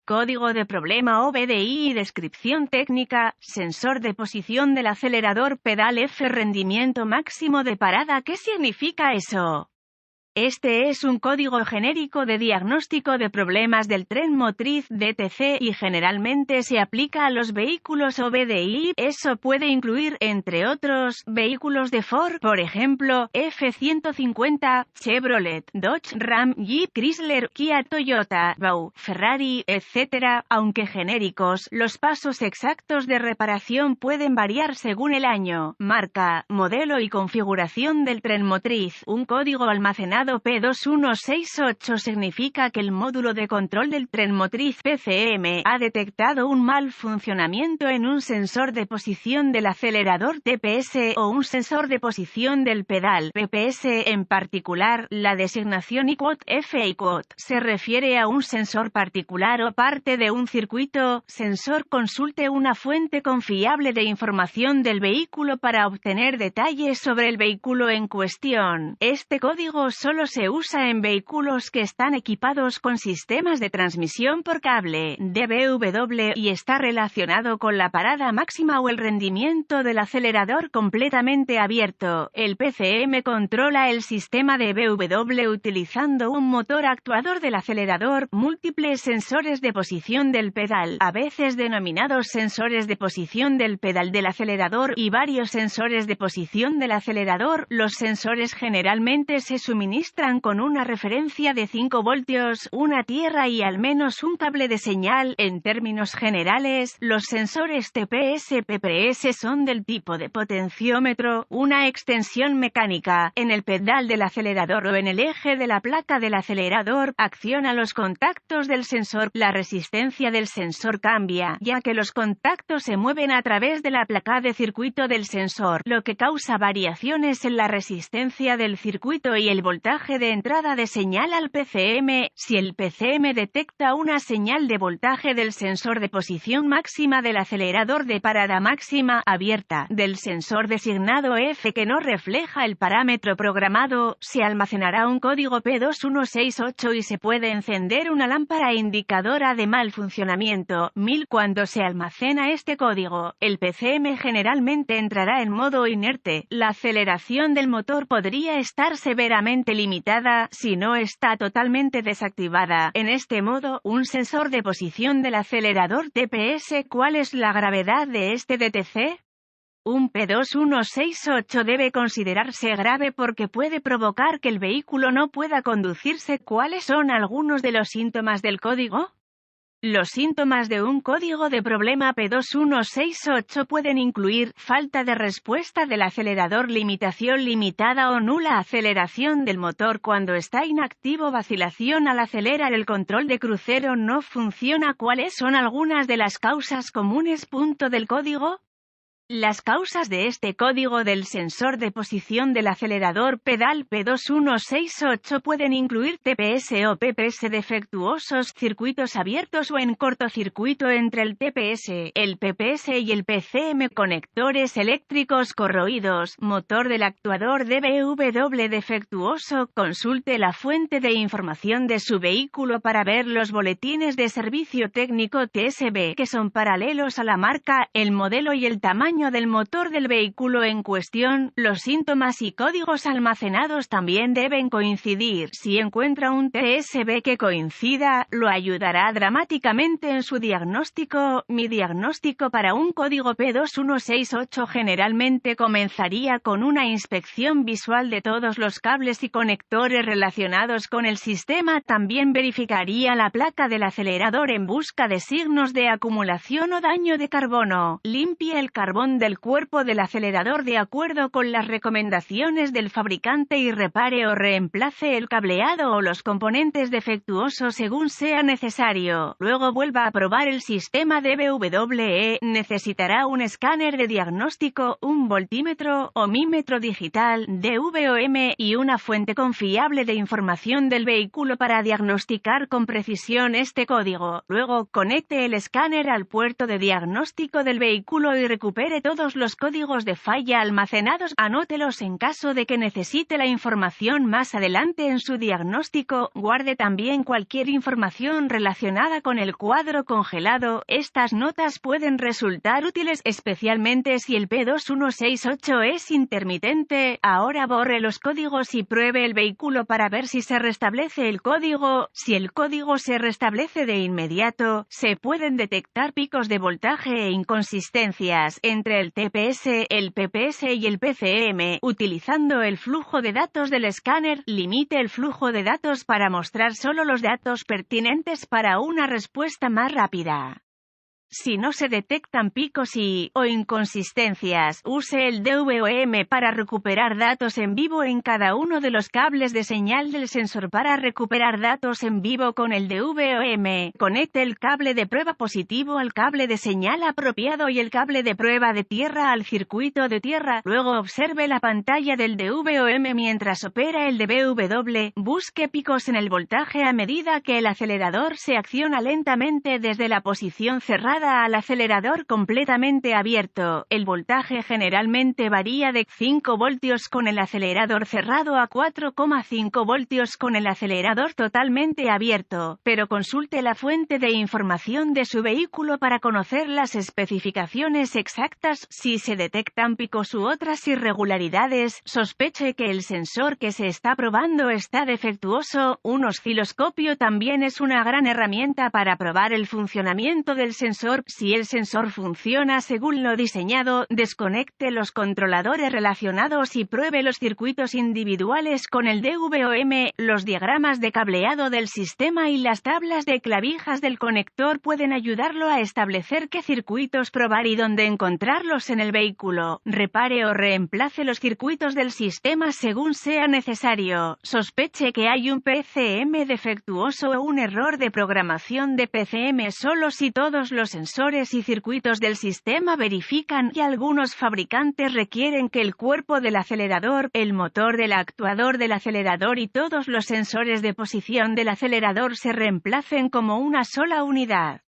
Código de problema OBDI y descripción técnica, sensor de posición del acelerador pedal F rendimiento máximo de parada. ¿Qué significa eso? Este es un código genérico de diagnóstico de problemas del tren motriz DTC y generalmente se aplica a los vehículos OBDI. Eso puede incluir, entre otros, vehículos de Ford, por ejemplo, F-150, Chevrolet, Dodge, Ram, Jeep, Chrysler, Kia, Toyota, Bau, Ferrari, etc. Aunque genéricos, los pasos exactos de reparación pueden variar según el año, marca, modelo y configuración del tren motriz. Un código almacenado P2168 significa que el módulo de control del tren motriz PCM ha detectado un mal funcionamiento en un sensor de posición del acelerador TPS o un sensor de posición del pedal PPS. En particular, la designación IQOT FIQOT se refiere a un sensor particular o parte de un circuito. Sensor. Consulte una fuente confiable de información del vehículo para obtener detalles sobre el vehículo en cuestión. Este código solo se usa en vehículos que están equipados con sistemas de transmisión por cable DBW y está relacionado con la parada máxima o el rendimiento del acelerador completamente abierto. El PCM controla el sistema DBW utilizando un motor actuador del acelerador, múltiples sensores de posición del pedal, a veces denominados sensores de posición del pedal del acelerador, y varios sensores de posición del acelerador. Los sensores generalmente se suministran con una referencia de 5 voltios, una tierra y al menos un cable de señal. En términos generales, los sensores TPS-PPS son del tipo de potenciómetro, una extensión mecánica, en el pedal del acelerador o en el eje de la placa del acelerador. Acciona los contactos del sensor. La resistencia del sensor cambia, ya que los contactos se mueven a través de la placa de circuito del sensor, lo que causa variaciones en la resistencia del circuito y el voltaje de entrada de señal al PCM. Si el PCM detecta una señal de voltaje del sensor de posición máxima del acelerador de parada máxima abierta del sensor designado F que no refleja el parámetro programado, se almacenará un código P2168 y se puede encender una lámpara indicadora de mal funcionamiento. Cuando se almacena este código, el PCM generalmente entrará en modo inerte. La aceleración del motor podría estar severamente limitada si no está totalmente desactivada. En este modo, un sensor de posición del acelerador TPS. ¿Cuál es la gravedad de este DTC? Un P2168 debe considerarse grave porque puede provocar que el vehículo no pueda conducirse. ¿Cuáles son algunos de los síntomas del código? Los síntomas de un código de problema P2168 pueden incluir falta de respuesta del acelerador, limitación limitada o nula aceleración del motor cuando está inactivo, vacilación al acelerar, el control de crucero no funciona. ¿Cuáles son algunas de las causas comunes? Del código. Las causas de este código del sensor de posición del acelerador pedal P2168 pueden incluir TPS o PPS defectuosos, circuitos abiertos o en cortocircuito entre el TPS, el PPS y el PCM, conectores eléctricos corroídos, motor del actuador DBW defectuoso. Consulte la fuente de información de su vehículo para ver los boletines de servicio técnico TSB que son paralelos a la marca, el modelo y el tamaño del motor del vehículo en cuestión. Los síntomas y códigos almacenados también deben coincidir. Si encuentra un TSB que coincida, lo ayudará dramáticamente en su diagnóstico. Mi diagnóstico para un código P2168 generalmente comenzaría con una inspección visual de todos los cables y conectores relacionados con el sistema. También verificaría la placa del acelerador en busca de signos de acumulación o daño de carbono. Limpie el carbón del cuerpo del acelerador de acuerdo con las recomendaciones del fabricante y repare o reemplace el cableado o los componentes defectuosos según sea necesario. Luego vuelva a probar el sistema DBWE. Necesitará un escáner de diagnóstico, un voltímetro, ohmímetro digital, DVOM, y una fuente confiable de información del vehículo para diagnosticar con precisión este código. Luego, conecte el escáner al puerto de diagnóstico del vehículo y recupere Guarde todos los códigos de falla almacenados, anótelos en caso de que necesite la información más adelante en su diagnóstico. Guarde también cualquier información relacionada con el cuadro congelado. Estas notas pueden resultar útiles, especialmente si el P2168 es intermitente. Ahora borre los códigos y pruebe el vehículo para ver si se restablece el código. Si el código se restablece de inmediato, se pueden detectar picos de voltaje e inconsistencias entre el TPS, el PPS y el PCM. Utilizando el flujo de datos del escáner, limite el flujo de datos para mostrar solo los datos pertinentes para una respuesta más rápida. Si no se detectan picos o inconsistencias, use el DVOM para recuperar datos en vivo en cada uno de los cables de señal del sensor. Para recuperar datos en vivo con el DVOM, conecte el cable de prueba positivo al cable de señal apropiado y el cable de prueba de tierra al circuito de tierra. Luego observe la pantalla del DVOM mientras opera el DVW. Busque picos en el voltaje a medida que el acelerador se acciona lentamente desde la posición cerrada al acelerador completamente abierto. El voltaje generalmente varía de 5 voltios con el acelerador cerrado a 4,5 voltios con el acelerador totalmente abierto, pero consulte la fuente de información de su vehículo para conocer las especificaciones exactas. Si se detectan picos u otras irregularidades, sospeche que el sensor que se está probando está defectuoso. Un osciloscopio también es una gran herramienta para probar el funcionamiento del sensor. Si el sensor funciona según lo diseñado, desconecte los controladores relacionados y pruebe los circuitos individuales con el DVOM. Los diagramas de cableado del sistema y las tablas de clavijas del conector pueden ayudarlo a establecer qué circuitos probar y dónde encontrarlos en el vehículo. Repare o reemplace los circuitos del sistema según sea necesario. Sospeche que hay un PCM defectuoso o un error de programación de PCM solo si todos los sensores y circuitos del sistema verifican, y algunos fabricantes requieren que el cuerpo del acelerador, el motor del actuador del acelerador y todos los sensores de posición del acelerador se reemplacen como una sola unidad.